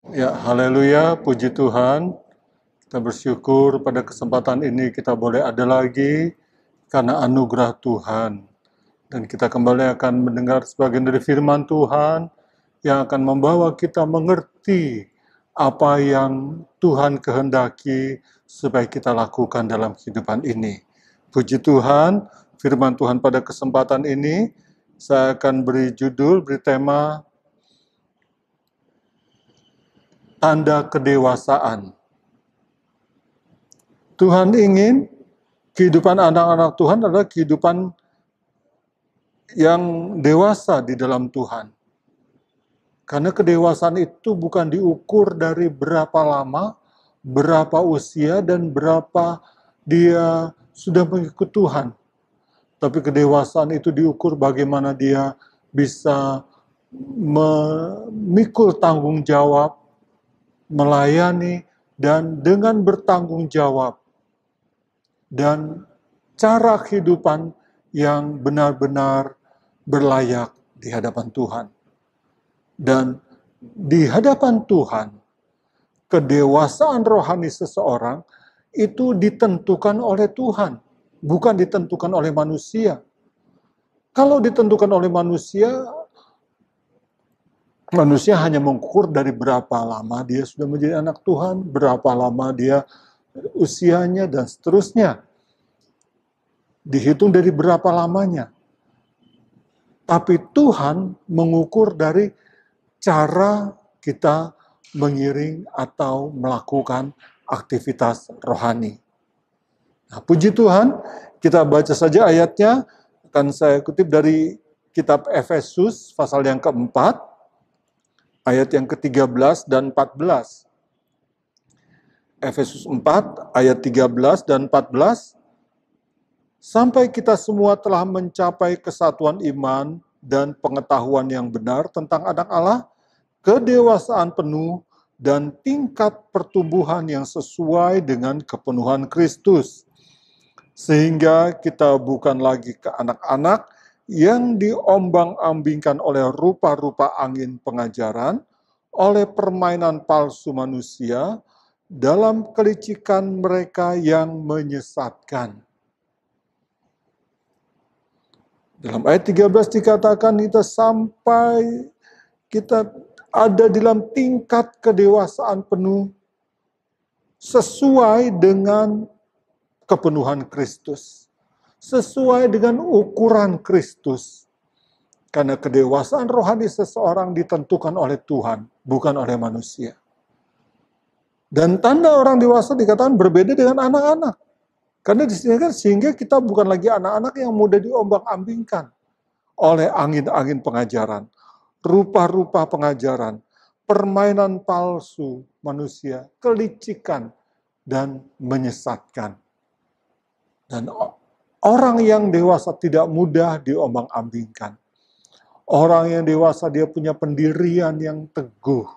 Ya, haleluya, puji Tuhan. Kita bersyukur pada kesempatan ini kita boleh ada lagi karena anugerah Tuhan. Dan kita kembali akan mendengar sebagian dari firman Tuhan yang akan membawa kita mengerti apa yang Tuhan kehendaki supaya kita lakukan dalam kehidupan ini. Puji Tuhan, firman Tuhan pada kesempatan ini saya akan beri judul, beri tema tanda kedewasaan. Tuhan ingin kehidupan anak-anak Tuhan adalah kehidupan yang dewasa di dalam Tuhan. Karena kedewasaan itu bukan diukur dari berapa lama, berapa usia, dan berapa dia sudah mengikut Tuhan. Tapi kedewasaan itu diukur bagaimana dia bisa memikul tanggung jawab, melayani, dan dengan bertanggung jawab dan cara kehidupan yang benar-benar berlayak di hadapan Tuhan. Dan di hadapan Tuhan, kedewasaan rohani seseorang itu ditentukan oleh Tuhan, bukan ditentukan oleh manusia. Kalau ditentukan oleh manusia, manusia hanya mengukur dari berapa lama dia sudah menjadi anak Tuhan, berapa lama dia usianya, dan seterusnya. Dihitung dari berapa lamanya. Tapi Tuhan mengukur dari cara kita mengiring atau melakukan aktivitas rohani. Nah, puji Tuhan, kita baca saja ayatnya. Akan saya kutip dari kitab Efesus, pasal yang keempat, ayat yang ke-13 dan 14. Efesus 4, ayat 13 dan 14. Sampai kita semua telah mencapai kesatuan iman dan pengetahuan yang benar tentang anak Allah, kedewasaan penuh, dan tingkat pertumbuhan yang sesuai dengan kepenuhan Kristus. Sehingga kita bukan lagi ke anak-anak yang diombang-ambingkan oleh rupa-rupa angin pengajaran, oleh permainan palsu manusia, dalam kelicikan mereka yang menyesatkan. Dalam ayat 13 dikatakan kita ada dalam tingkat kedewasaan penuh sesuai dengan kepenuhan Kristus. Sesuai dengan ukuran Kristus. Karena kedewasaan rohani seseorang ditentukan oleh Tuhan, bukan oleh manusia. Dan tanda orang dewasa dikatakan berbeda dengan anak-anak. Karena di sini kan sehingga kita bukan lagi anak-anak yang mudah diombang-ambingkan oleh angin-angin pengajaran, rupa-rupa pengajaran, permainan palsu manusia, kelicikan, dan menyesatkan. Dan orang yang dewasa tidak mudah diombang-ambingkan. Orang yang dewasa dia punya pendirian yang teguh.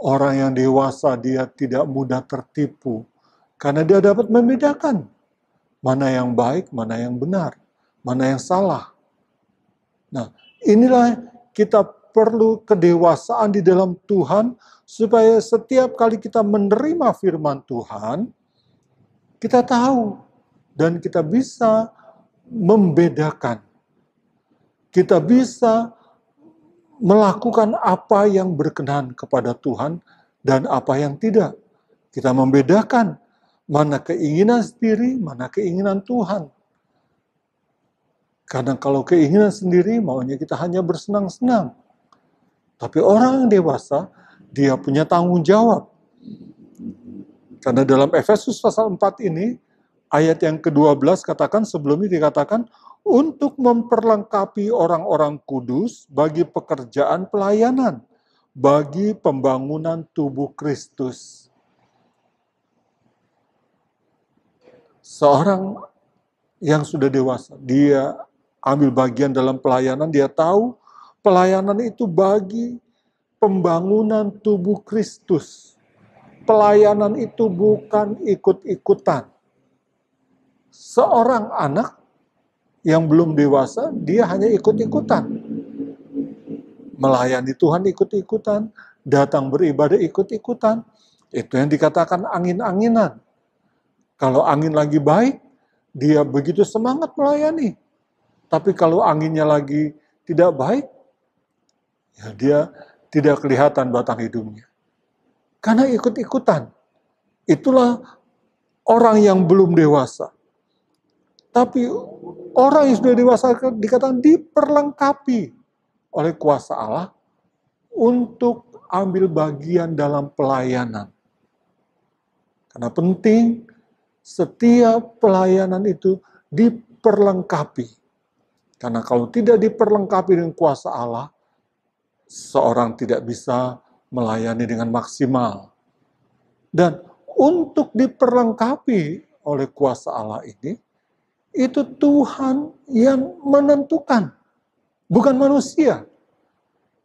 Orang yang dewasa dia tidak mudah tertipu. Karena dia dapat membedakan mana yang baik, mana yang benar, mana yang salah. Nah, inilah kita perlu kedewasaan di dalam Tuhan supaya setiap kali kita menerima firman Tuhan, kita tahu dan kita bisa membedakan. Kita bisa melakukan apa yang berkenan kepada Tuhan dan apa yang tidak. Kita membedakan mana keinginan sendiri, mana keinginan Tuhan. Karena kalau keinginan sendiri, maunya kita hanya bersenang-senang. Tapi orang yang dewasa, dia punya tanggung jawab. Karena dalam Efesus pasal 4 ini, ayat yang ke-12 katakan, sebelumnya dikatakan, untuk memperlengkapi orang-orang kudus bagi pekerjaan pelayanan, bagi pembangunan tubuh Kristus. Seorang yang sudah dewasa, dia ambil bagian dalam pelayanan, dia tahu pelayanan itu bagi pembangunan tubuh Kristus. Pelayanan itu bukan ikut-ikutan. Seorang anak yang belum dewasa, dia hanya ikut-ikutan. Melayani Tuhan ikut-ikutan, datang beribadah ikut-ikutan. Itu yang dikatakan angin-anginan. Kalau angin lagi baik, dia begitu semangat melayani. Tapi kalau anginnya lagi tidak baik, ya dia tidak kelihatan batang hidungnya. Karena ikut-ikutan. Itulah orang yang belum dewasa. Tapi orang yang sudah dewasa dikatakan diperlengkapi oleh kuasa Allah untuk ambil bagian dalam pelayanan. Karena penting setiap pelayanan itu diperlengkapi. Karena kalau tidak diperlengkapi dengan kuasa Allah, seorang tidak bisa melayani dengan maksimal. Dan untuk diperlengkapi oleh kuasa Allah ini, itu Tuhan yang menentukan, bukan manusia.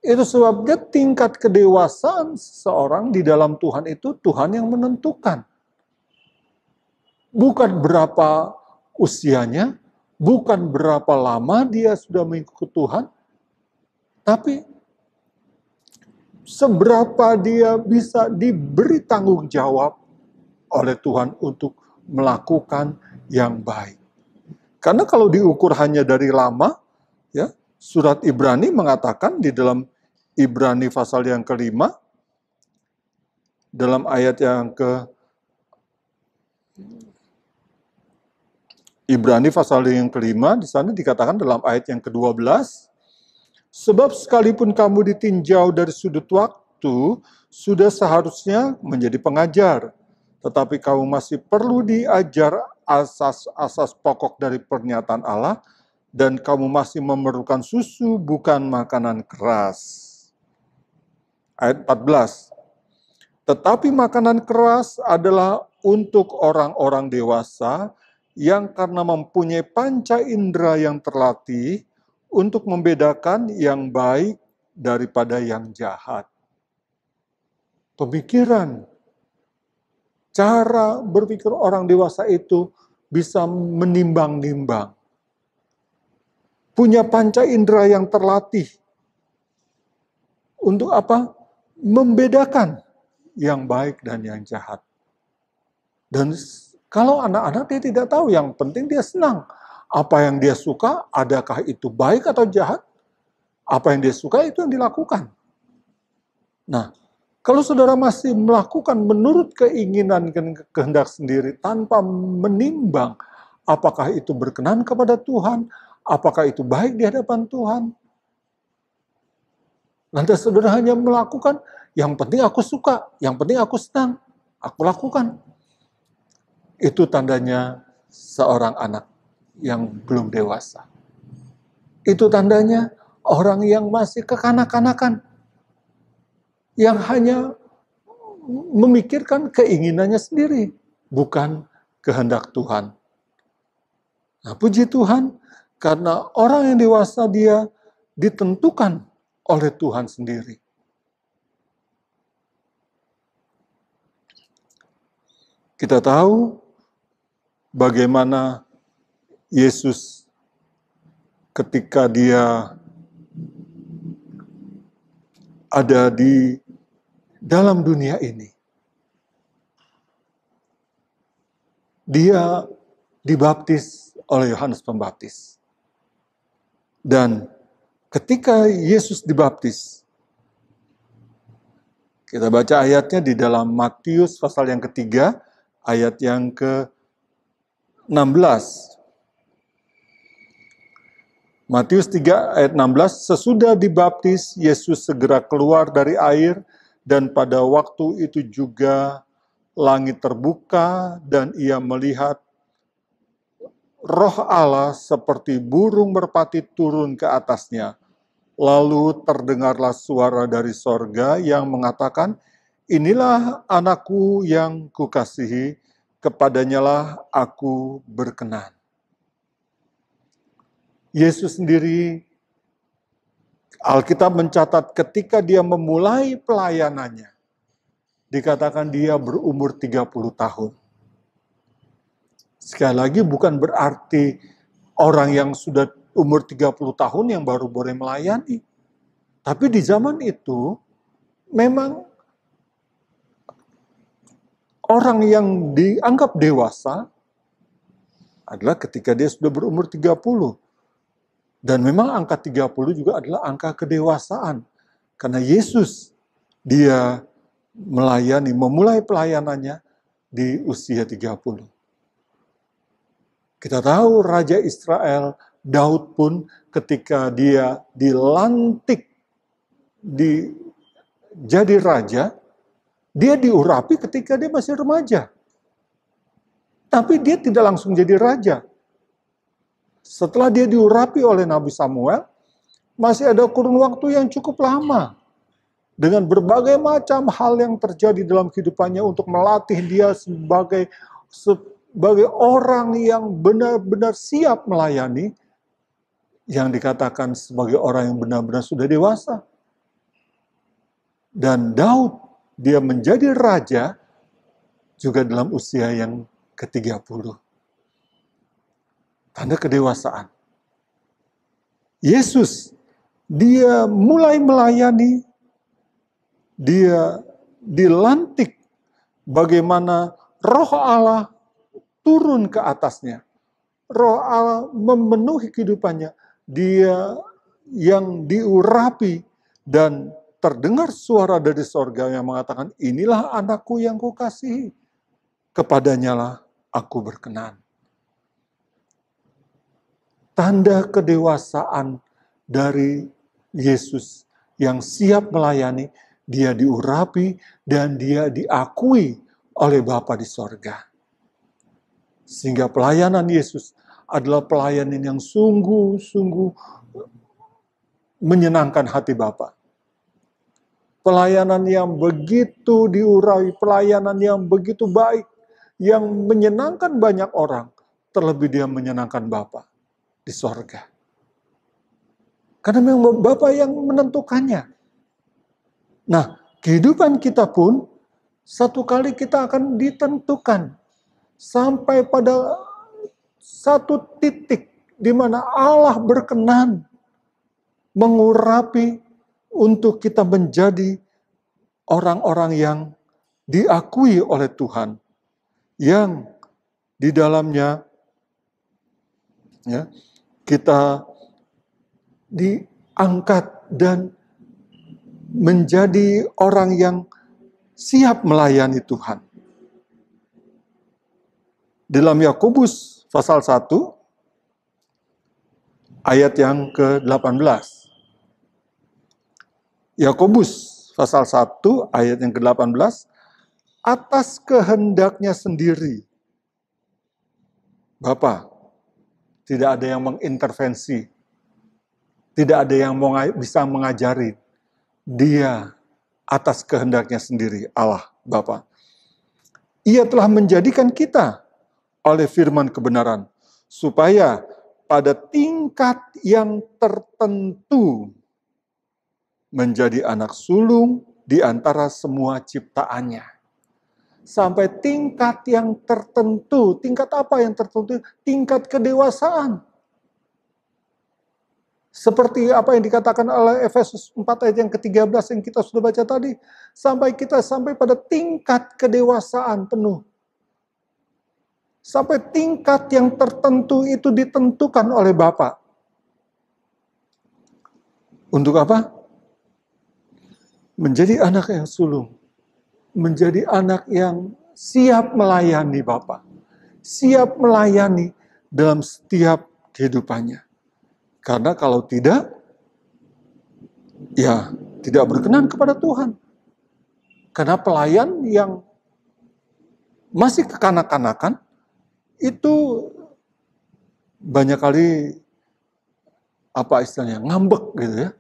Itu sebabnya tingkat kedewasaan seseorang di dalam Tuhan itu Tuhan yang menentukan. Bukan berapa usianya, bukan berapa lama dia sudah mengikut Tuhan, tapi seberapa dia bisa diberi tanggung jawab oleh Tuhan untuk melakukan yang baik. Karena kalau diukur hanya dari lama, ya, surat Ibrani mengatakan di dalam Ibrani pasal yang kelima, dalam ayat yang Ibrani pasal yang kelima, di sana dikatakan dalam ayat yang ke-12, sebab sekalipun kamu ditinjau dari sudut waktu, sudah seharusnya menjadi pengajar, tetapi kamu masih perlu diajar asas-asas pokok dari pernyataan Allah, dan kamu masih memerlukan susu, bukan makanan keras. Ayat 14. Tetapi makanan keras adalah untuk orang-orang dewasa yang karena mempunyai panca indera yang terlatih untuk membedakan yang baik daripada yang jahat. Pemikiran, cara berpikir orang dewasa itu bisa menimbang-nimbang. Punya panca indera yang terlatih. Untuk apa? Membedakan yang baik dan yang jahat. Dan kalau anak-anak dia tidak tahu, yang penting dia senang. Apa yang dia suka, adakah itu baik atau jahat? Apa yang dia suka itu yang dilakukan. Nah, kalau saudara masih melakukan menurut keinginan dan kehendak sendiri tanpa menimbang apakah itu berkenan kepada Tuhan, apakah itu baik di hadapan Tuhan, lantas saudara hanya melakukan yang penting aku suka, yang penting aku senang, aku lakukan. Itu tandanya seorang anak yang belum dewasa. Itu tandanya orang yang masih kekanak-kanakan, yang hanya memikirkan keinginannya sendiri, bukan kehendak Tuhan. Nah, puji Tuhan, karena orang yang dewasa dia ditentukan oleh Tuhan sendiri. Kita tahu bagaimana Yesus ketika dia ada di dalam dunia ini. Dia dibaptis oleh Yohanes Pembaptis. Dan ketika Yesus dibaptis, kita baca ayatnya di dalam Matius pasal yang ketiga, ayat yang ke-16. Matius 3 ayat 16, sesudah dibaptis, Yesus segera keluar dari air, dan pada waktu itu juga langit terbuka, dan ia melihat Roh Allah seperti burung merpati turun ke atasnya. Lalu terdengarlah suara dari sorga yang mengatakan, inilah anakku yang kukasihi, kepadanyalah aku berkenan. Yesus sendiri, Alkitab mencatat ketika dia memulai pelayanannya, dikatakan dia berumur 30 tahun. Sekali lagi bukan berarti orang yang sudah umur 30 tahun yang baru boleh melayani. Tapi di zaman itu, memang orang yang dianggap dewasa adalah ketika dia sudah berumur 30. Dan memang angka 30 juga adalah angka kedewasaan. Karena Yesus, dia memulai pelayanannya di usia 30. Kita tahu Raja Israel, Daud pun ketika dia dilantik jadi raja, dia diurapi ketika dia masih remaja. Tapi dia tidak langsung jadi raja. Setelah dia diurapi oleh Nabi Samuel, masih ada kurun waktu yang cukup lama. Dengan berbagai macam hal yang terjadi dalam kehidupannya untuk melatih dia sebagai orang yang benar-benar siap melayani, yang dikatakan sebagai orang yang benar-benar sudah dewasa. Dan Daud, dia menjadi raja juga dalam usia yang ke-30. Tanda kedewasaan. Yesus, dia mulai melayani, dia dilantik bagaimana Roh Allah turun ke atasnya. Roh Allah memenuhi kehidupannya. Dia yang diurapi dan terdengar suara dari sorga yang mengatakan, inilah anakku yang kukasihi, kepadanyalah aku berkenan. Tanda kedewasaan dari Yesus yang siap melayani, dia diurapi dan dia diakui oleh Bapa di sorga. Sehingga pelayanan Yesus adalah pelayanan yang sungguh-sungguh menyenangkan hati Bapa. Pelayanan yang begitu diurapi, pelayanan yang begitu baik, yang menyenangkan banyak orang, terlebih dia menyenangkan Bapa di sorga. Karena memang Bapa yang menentukannya. Nah, kehidupan kita pun satu kali kita akan ditentukan sampai pada satu titik di mana Allah berkenan mengurapi untuk kita menjadi orang-orang yang diakui oleh Tuhan, yang di dalamnya ya, kita diangkat dan menjadi orang yang siap melayani Tuhan. Dalam Yakobus pasal 1 ayat yang ke-18. Yakobus pasal 1 ayat yang ke-18, atas kehendaknya sendiri. Bapa, tidak ada yang mengintervensi, tidak ada yang bisa mengajari. Dia atas kehendaknya sendiri, Allah Bapa. Ia telah menjadikan kita oleh firman kebenaran, supaya pada tingkat yang tertentu menjadi anak sulung di antara semua ciptaannya. Sampai tingkat yang tertentu, tingkat apa yang tertentu? Tingkat kedewasaan. Seperti apa yang dikatakan oleh Efesus 4 ayat yang ke-13 yang kita sudah baca tadi. Sampai pada tingkat kedewasaan penuh. Sampai tingkat yang tertentu itu ditentukan oleh Bapa. Untuk apa? Menjadi anak yang sulung. Menjadi anak yang siap melayani Bapa. Siap melayani dalam setiap kehidupannya. Karena kalau tidak, ya tidak berkenan kepada Tuhan. Karena pelayan yang masih kekanak-kanakan, itu banyak kali, apa istilahnya, ngambek gitu ya.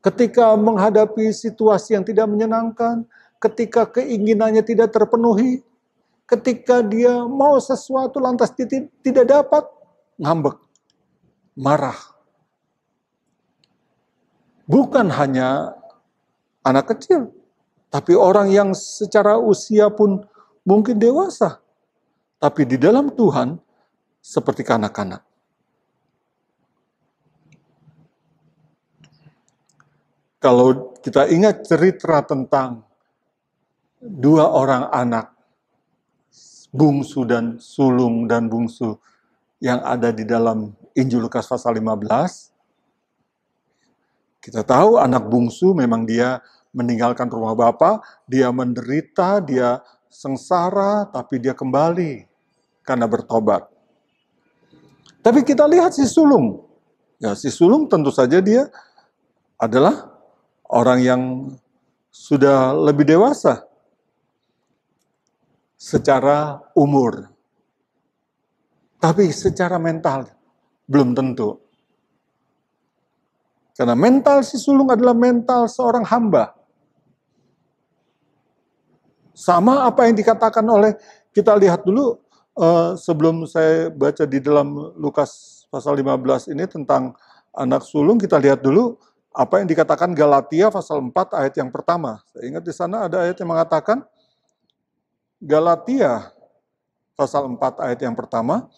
Ketika menghadapi situasi yang tidak menyenangkan, ketika keinginannya tidak terpenuhi, ketika dia mau sesuatu lantas tidak dapat, ngambek. Marah. Bukan hanya anak kecil, tapi orang yang secara usia pun mungkin dewasa. Tapi di dalam Tuhan, seperti kanak-kanak. Kalau Kita ingat cerita tentang dua orang anak, bungsu dan sulung dan bungsu yang ada di dalam Injil Lukas pasal 15. Kita tahu anak bungsu memang dia meninggalkan rumah bapa, dia menderita, dia sengsara, tapi dia kembali karena bertobat. Tapi kita lihat si sulung. Ya, si sulung tentu saja dia adalah orang yang sudah lebih dewasa secara umur. Tapi secara mental belum tentu. Karena mental si sulung adalah mental seorang hamba. Sama apa yang dikatakan oleh, kita lihat dulu sebelum saya baca di dalam Lukas pasal 15 ini tentang anak sulung, kita lihat dulu apa yang dikatakan Galatia pasal 4 ayat yang pertama. Saya ingat di sana ada ayat yang mengatakan, Galatia pasal 4 ayat yang pertama,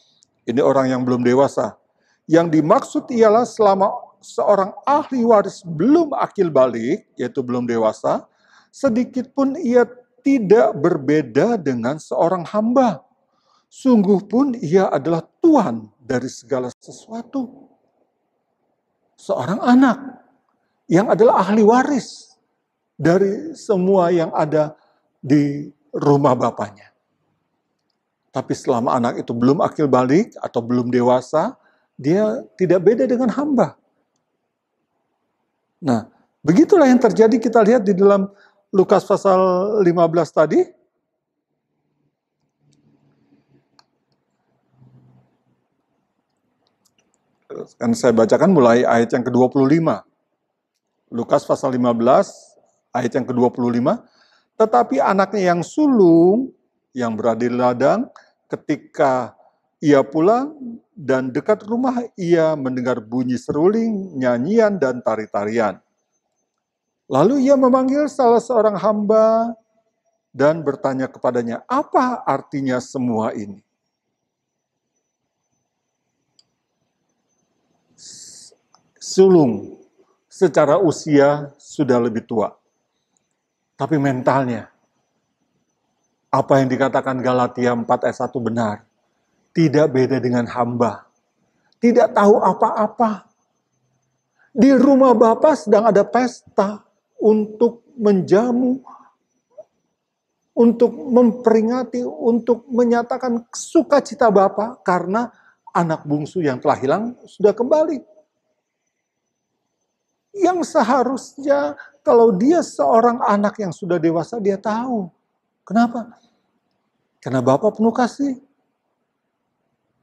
ini orang yang belum dewasa. Yang dimaksud ialah selama seorang ahli waris belum akil balik, yaitu belum dewasa, sedikit pun ia tidak berbeda dengan seorang hamba. Sungguh pun ia adalah tuan dari segala sesuatu. Seorang anak yang adalah ahli waris dari semua yang ada di rumah bapaknya. Tapi selama anak itu belum akil balik atau belum dewasa, dia tidak beda dengan hamba. Nah, begitulah yang terjadi, kita lihat di dalam Lukas pasal 15 tadi. Kan saya bacakan mulai ayat yang ke-25. Lukas pasal 15, ayat yang ke-25. Tetapi anaknya yang sulung, yang berada di ladang, ketika ia pulang dan dekat rumah, ia mendengar bunyi seruling, nyanyian, dan tari-tarian. Lalu ia memanggil salah seorang hamba dan bertanya kepadanya, apa artinya semua ini? Sulung secara usia sudah lebih tua. Tapi mentalnya, apa yang dikatakan Galatia 4 ayat 1 benar. Tidak beda dengan hamba. Tidak tahu apa-apa. Di rumah Bapa sedang ada pesta untuk menjamu, untuk memperingati, untuk menyatakan sukacita Bapa karena anak bungsu yang telah hilang sudah kembali. Yang seharusnya kalau dia seorang anak yang sudah dewasa, dia tahu. Kenapa? Karena Bapa penuh kasih.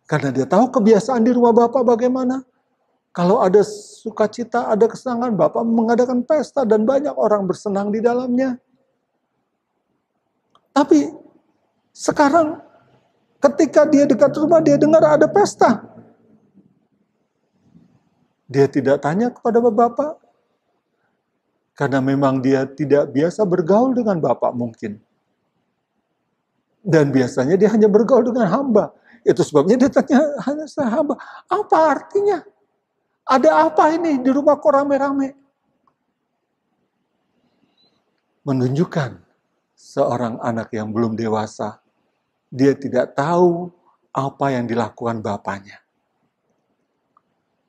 Karena dia tahu kebiasaan di rumah Bapa bagaimana. Kalau ada sukacita, ada kesenangan, Bapa mengadakan pesta dan banyak orang bersenang di dalamnya. Tapi sekarang ketika dia dekat rumah, dia dengar ada pesta. Dia tidak tanya kepada Bapak. Karena memang dia tidak biasa bergaul dengan Bapak mungkin. Dan biasanya dia hanya bergaul dengan hamba. Itu sebabnya dia tanya hanya hamba. Apa artinya? Ada apa ini di rumah kok rame-rame? Menunjukkan seorang anak yang belum dewasa. Dia tidak tahu apa yang dilakukan bapaknya.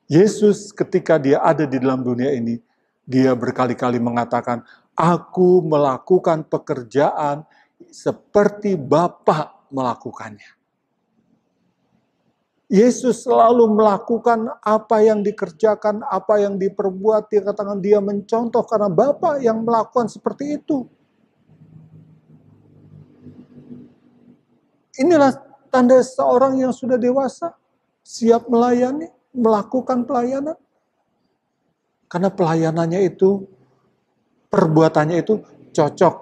Yesus ketika dia ada di dalam dunia ini, dia berkali-kali mengatakan, aku melakukan pekerjaan seperti Bapa melakukannya. Yesus selalu melakukan apa yang dikerjakan, apa yang diperbuat, dia katakan dia mencontoh karena Bapa yang melakukan seperti itu. Inilah tanda seorang yang sudah dewasa, siap melayani, melakukan pelayanan. Karena pelayanannya itu, perbuatannya itu cocok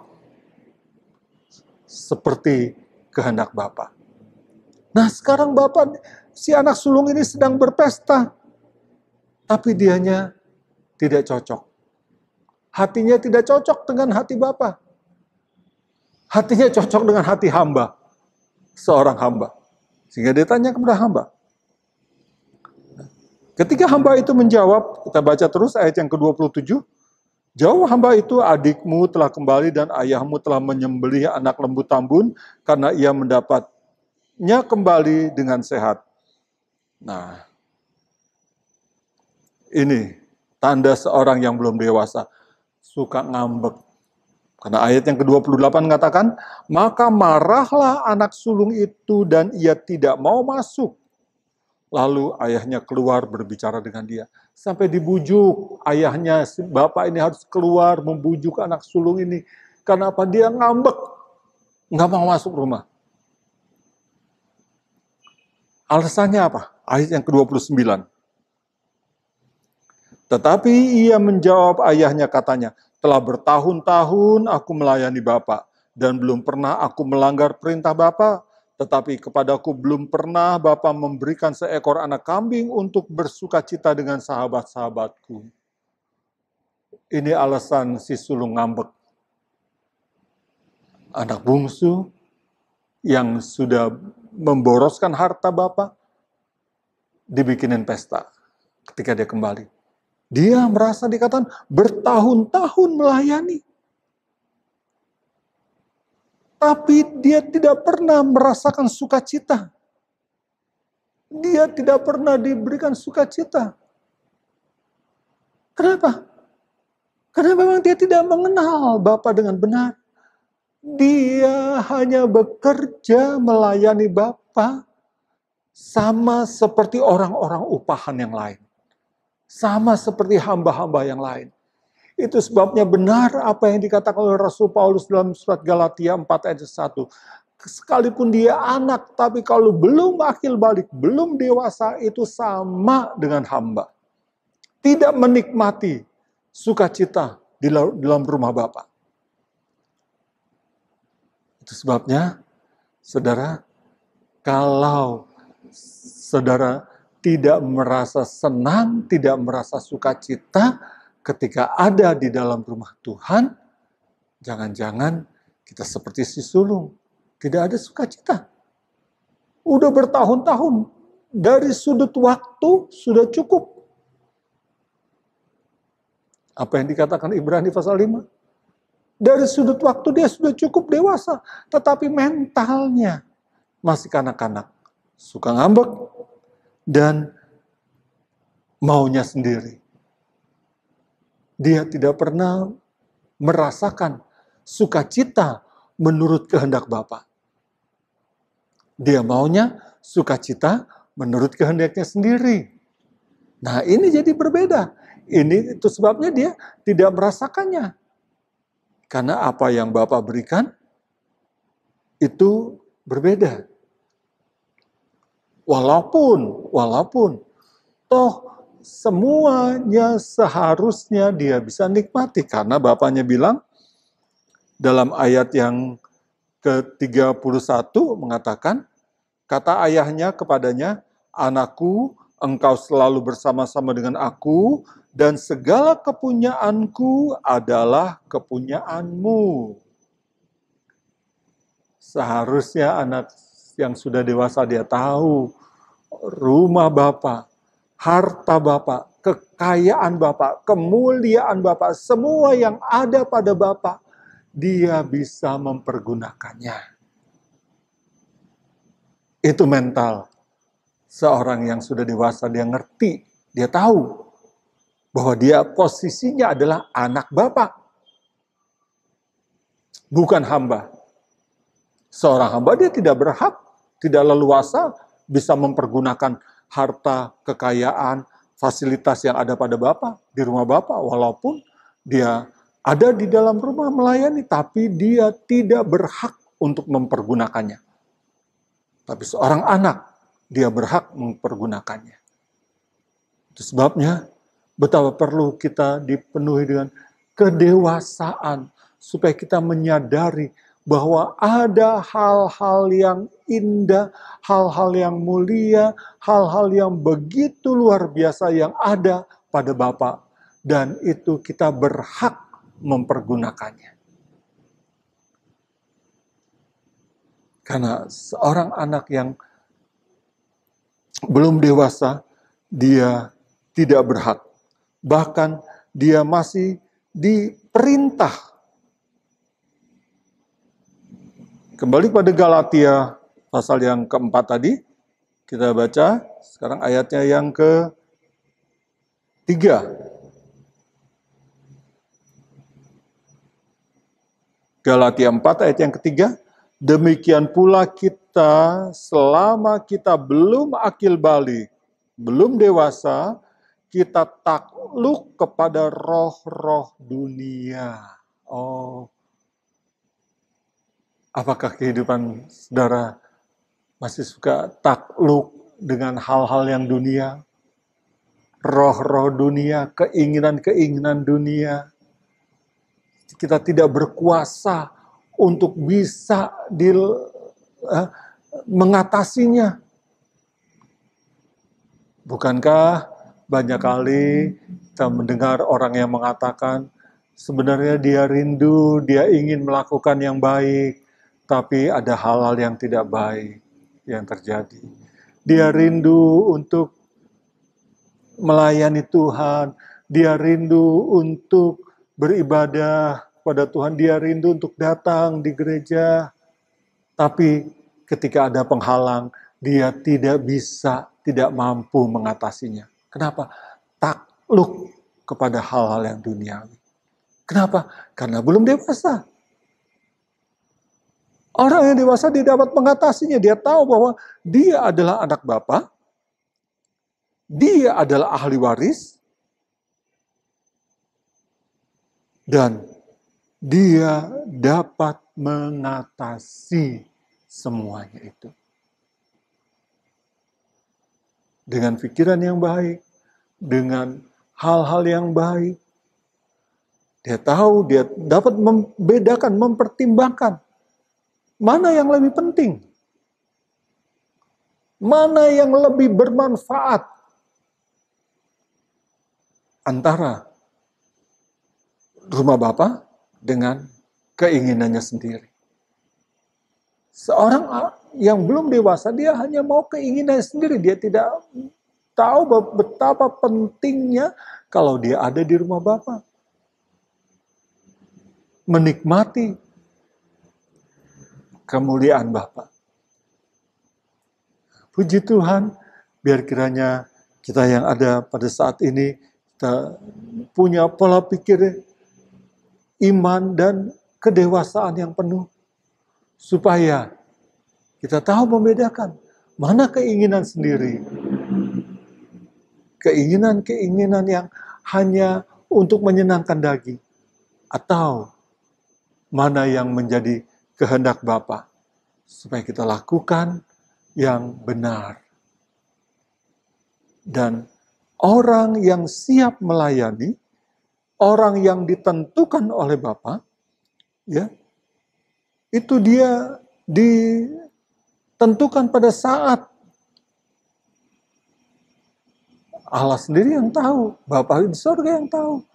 seperti kehendak Bapa. Nah sekarang Bapak, si anak sulung ini sedang berpesta. Tapi dianya tidak cocok. Hatinya tidak cocok dengan hati Bapa. Hatinya cocok dengan hati hamba. Seorang hamba. Sehingga dia tanya kepada hamba. Ketika hamba itu menjawab, kita baca terus ayat yang ke-27. Jauh hamba itu, adikmu telah kembali dan ayahmu telah menyembelih anak lembu tambun karena ia mendapatnya kembali dengan sehat. Nah, ini tanda seorang yang belum dewasa, suka ngambek. Karena ayat yang ke-28 mengatakan, maka marahlah anak sulung itu dan ia tidak mau masuk. Lalu ayahnya keluar berbicara dengan dia. Sampai dibujuk ayahnya, bapak ini harus keluar membujuk anak sulung ini. Karena apa? Dia ngambek. Nggak mau masuk rumah. Alasannya apa? Ayat yang ke-29. Tetapi ia menjawab ayahnya, katanya, telah bertahun-tahun aku melayani Bapak, dan belum pernah aku melanggar perintah Bapak, tetapi kepadaku belum pernah Bapak memberikan seekor anak kambing untuk bersukacita dengan sahabat-sahabatku. Ini alasan si sulung ngambek. Anak bungsu yang sudah memboroskan harta Bapak, dibikinin pesta ketika dia kembali. Dia merasa dikatakan bertahun-tahun melayani. Tapi dia tidak pernah merasakan sukacita. Dia tidak pernah diberikan sukacita. Kenapa? Karena memang dia tidak mengenal Bapa dengan benar. Dia hanya bekerja melayani Bapa sama seperti orang-orang upahan yang lain. Sama seperti hamba-hamba yang lain. Itu sebabnya benar apa yang dikatakan oleh Rasul Paulus dalam surat Galatia 4 ayat 1. Sekalipun dia anak, tapi kalau belum akil balik, belum dewasa, itu sama dengan hamba. Tidak menikmati sukacita di dalam rumah Bapa. Itu sebabnya, saudara, kalau saudara tidak merasa senang, tidak merasa sukacita ketika ada di dalam rumah Tuhan, jangan-jangan kita seperti si sulung, tidak ada sukacita. Udah bertahun-tahun, dari sudut waktu sudah cukup. Apa yang dikatakan Ibrani pasal 5? Dari sudut waktu dia sudah cukup dewasa, tetapi mentalnya masih kanak-kanak, suka ngambek, dan maunya sendiri. Dia tidak pernah merasakan sukacita menurut kehendak Bapa. Dia maunya sukacita menurut kehendaknya sendiri. Nah, ini jadi berbeda. Ini itu sebabnya dia tidak merasakannya. Karena apa yang Bapa berikan itu berbeda. Walaupun toh semuanya seharusnya dia bisa nikmati. Karena Bapaknya bilang dalam ayat yang ke-31 mengatakan, kata ayahnya kepadanya, anakku, engkau selalu bersama-sama dengan aku, dan segala kepunyaanku adalah kepunyaanmu. Seharusnya anak yang sudah dewasa dia tahu rumah Bapa, harta Bapa, kekayaan Bapa, kemuliaan Bapa, semua yang ada pada Bapa, dia bisa mempergunakannya. Itu mental seorang yang sudah dewasa, dia ngerti, dia tahu bahwa dia posisinya adalah anak Bapa, bukan hamba. Seorang hamba dia tidak berhak, tidak leluasa bisa mempergunakan harta, kekayaan, fasilitas yang ada pada Bapa, di rumah Bapa, walaupun dia ada di dalam rumah melayani, tapi dia tidak berhak untuk mempergunakannya. Tapi seorang anak, dia berhak mempergunakannya. Itu sebabnya betapa perlu kita dipenuhi dengan kedewasaan, supaya kita menyadari bahwa ada hal-hal yang indah, hal-hal yang mulia, hal-hal yang begitu luar biasa yang ada pada Bapa, dan itu kita berhak mempergunakannya. Karena seorang anak yang belum dewasa, dia tidak berhak. Bahkan dia masih diperintah. Kembali pada Galatia pasal yang keempat tadi, kita baca sekarang ayatnya yang ketiga. Galatia 4 ayat yang ketiga, demikian pula kita selama kita belum akil balik, belum dewasa, kita takluk kepada roh-roh dunia. Oh, apakah kehidupan saudara masih suka takluk dengan hal-hal yang dunia? Roh-roh dunia, keinginan-keinginan dunia. Kita tidak berkuasa untuk bisa mengatasinya. Bukankah banyak kali kita mendengar orang yang mengatakan, sebenarnya dia rindu, dia ingin melakukan yang baik, tapi ada hal-hal yang tidak baik yang terjadi. Dia rindu untuk melayani Tuhan, dia rindu untuk beribadah pada Tuhan, dia rindu untuk datang di gereja, tapi ketika ada penghalang, dia tidak bisa, tidak mampu mengatasinya. Kenapa? Takluk kepada hal-hal yang duniawi. Kenapa? Karena belum dewasa. Orang yang dewasa dia dapat mengatasinya, dia tahu bahwa dia adalah anak Bapa, dia adalah ahli waris, dan dia dapat mengatasi semuanya itu. Dengan pikiran yang baik, dengan hal-hal yang baik. Dia tahu, dia dapat membedakan, mempertimbangkan. Mana yang lebih penting? Mana yang lebih bermanfaat? Antara rumah Bapa dengan keinginannya sendiri. Seorang yang belum dewasa, dia hanya mau keinginannya sendiri. Dia tidak tahu betapa pentingnya kalau dia ada di rumah Bapa. Menikmati kemuliaan Bapa. Puji Tuhan, biar kiranya kita yang ada pada saat ini, kita punya pola pikir iman dan kedewasaan yang penuh. Supaya kita tahu membedakan mana keinginan sendiri. Keinginan-keinginan yang hanya untuk menyenangkan daging. Atau mana yang menjadi kehendak Bapa. Supaya kita lakukan yang benar. Dan orang yang siap melayani, orang yang ditentukan oleh Bapa, ya, itu dia ditentukan pada saat Allah sendiri yang tahu, Bapa di surga yang tahu.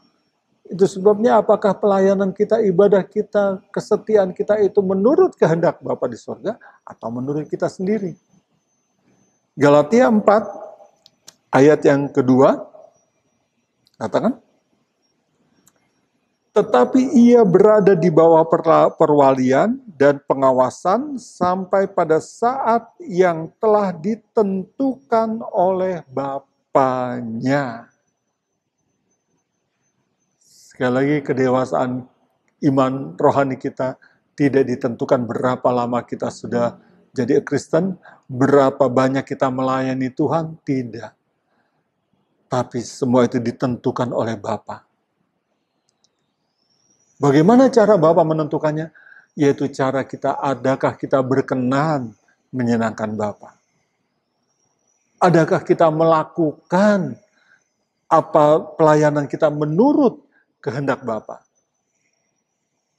Itu sebabnya apakah pelayanan kita, ibadah kita, kesetiaan kita itu menurut kehendak Bapa di surga atau menurut kita sendiri. Galatia 4 ayat yang kedua katakan, tetapi ia berada di bawah perwalian dan pengawasan sampai pada saat yang telah ditentukan oleh Bapanya. Sekali lagi, kedewasaan iman rohani kita tidak ditentukan berapa lama kita sudah jadi Kristen, berapa banyak kita melayani Tuhan, tidak. Tapi semua itu ditentukan oleh Bapa. Bagaimana cara Bapa menentukannya? Yaitu cara kita, adakah kita berkenan menyenangkan Bapa? Adakah kita melakukan apa pelayanan kita menurut kehendak Bapa?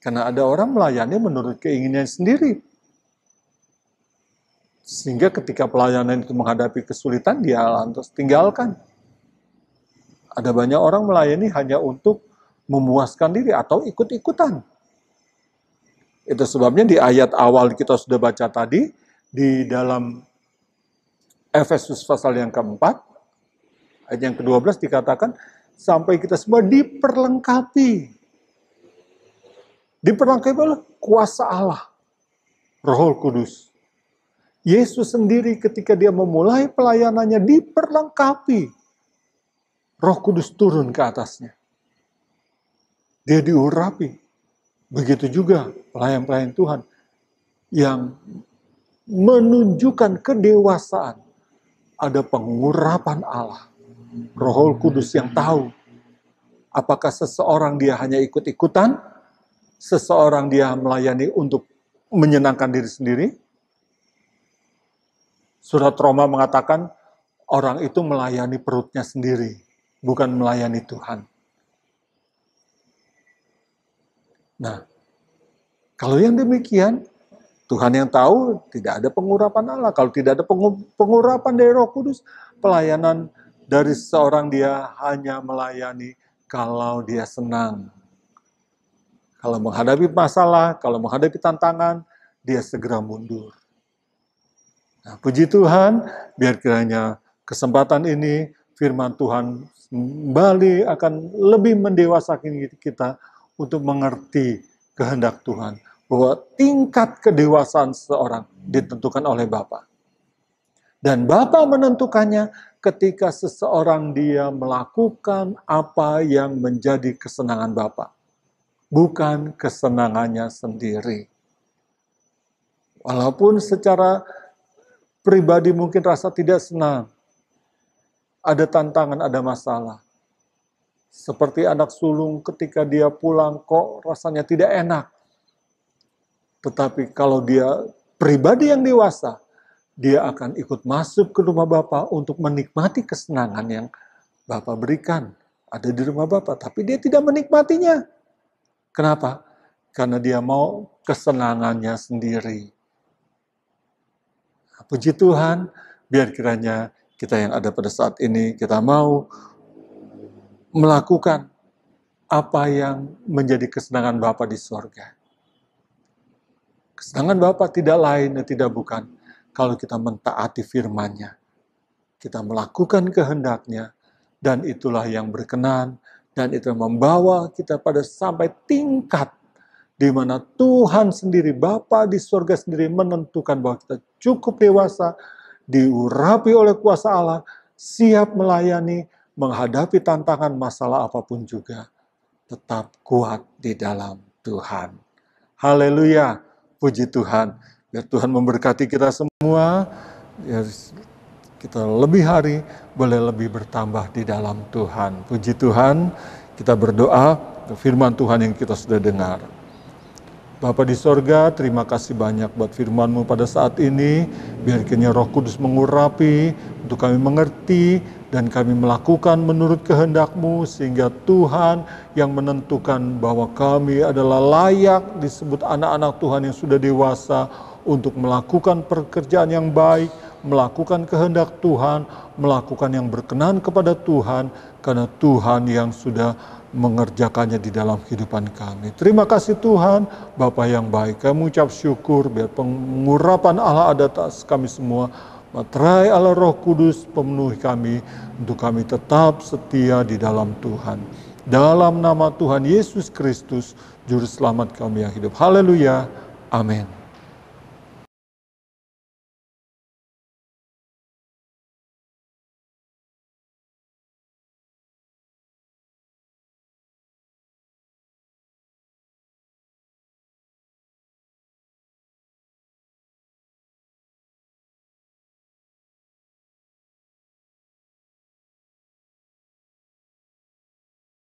Karena ada orang melayani menurut keinginan sendiri. Sehingga ketika pelayanan itu menghadapi kesulitan, dia lantas tinggalkan. Ada banyak orang melayani hanya untuk memuaskan diri atau ikut-ikutan. Itu sebabnya di ayat awal kita sudah baca tadi, di dalam Efesus pasal yang keempat, ayat yang ke-12 dikatakan, sampai kita semua diperlengkapi Diperlengkapi oleh kuasa Allah, Roh Kudus. Yesus sendiri ketika dia memulai pelayanannya diperlengkapi. Roh Kudus turun ke atasnya. Dia diurapi. Begitu juga pelayan-pelayan Tuhan yang menunjukkan kedewasaan. Ada pengurapan Allah. Roh Kudus yang tahu apakah seseorang dia hanya ikut-ikutan, seseorang dia melayani untuk menyenangkan diri sendiri. Surat Roma mengatakan orang itu melayani perutnya sendiri, bukan melayani Tuhan. Nah, kalau yang demikian, Tuhan yang tahu tidak ada pengurapan Allah. Kalau tidak ada pengurapan dari Roh Kudus, pelayanan dari seorang dia hanya melayani kalau dia senang. Kalau menghadapi masalah, kalau menghadapi tantangan, dia segera mundur. Nah, puji Tuhan, biar kiranya kesempatan ini firman Tuhan kembali akan lebih mendewasakan kita untuk mengerti kehendak Tuhan. Bahwa tingkat kedewasaan seseorang ditentukan oleh Bapa. Dan Bapa menentukannya ketika seseorang dia melakukan apa yang menjadi kesenangan Bapa. Bukan kesenangannya sendiri. Walaupun secara pribadi mungkin rasa tidak senang. Ada tantangan, ada masalah. Seperti anak sulung ketika dia pulang kok rasanya tidak enak. Tetapi kalau dia pribadi yang dewasa, dia akan ikut masuk ke rumah Bapa untuk menikmati kesenangan yang Bapa berikan. Ada di rumah Bapa, tapi dia tidak menikmatinya. Kenapa? Karena dia mau kesenangannya sendiri. Puji Tuhan, biar kiranya kita yang ada pada saat ini, kita mau melakukan apa yang menjadi kesenangan Bapa di sorga. Kesenangan Bapa tidak lain dan tidak bukan kalau kita mentaati firman-Nya. Kita melakukan kehendak-Nya, dan itulah yang berkenan, dan itu membawa kita pada sampai tingkat di mana Tuhan sendiri, Bapa di surga sendiri menentukan bahwa kita cukup dewasa, diurapi oleh kuasa Allah, siap melayani, menghadapi tantangan masalah apapun juga, tetap kuat di dalam Tuhan. Haleluya. Puji Tuhan, biar Tuhan memberkati kita semua, biar kita lebih hari boleh lebih bertambah di dalam Tuhan. Puji Tuhan, kita berdoa firman Tuhan yang kita sudah dengar. Bapa di sorga, terima kasih banyak buat firman-Mu pada saat ini, biar kiranya Roh Kudus mengurapi, untuk kami mengerti, dan kami melakukan menurut kehendak-Mu, sehingga Tuhan yang menentukan bahwa kami adalah layak disebut anak-anak Tuhan yang sudah dewasa untuk melakukan pekerjaan yang baik, melakukan kehendak Tuhan, melakukan yang berkenan kepada Tuhan, karena Tuhan yang sudah mengerjakannya di dalam kehidupan kami. Terima kasih Tuhan, Bapa yang baik. Kami ucap syukur biar pengurapan Allah ada atas kami semua. Materai Allah Roh Kudus pemenuhi kami, untuk kami tetap setia di dalam Tuhan. Dalam nama Tuhan Yesus Kristus, Juru Selamat kami yang hidup. Haleluya. Amin.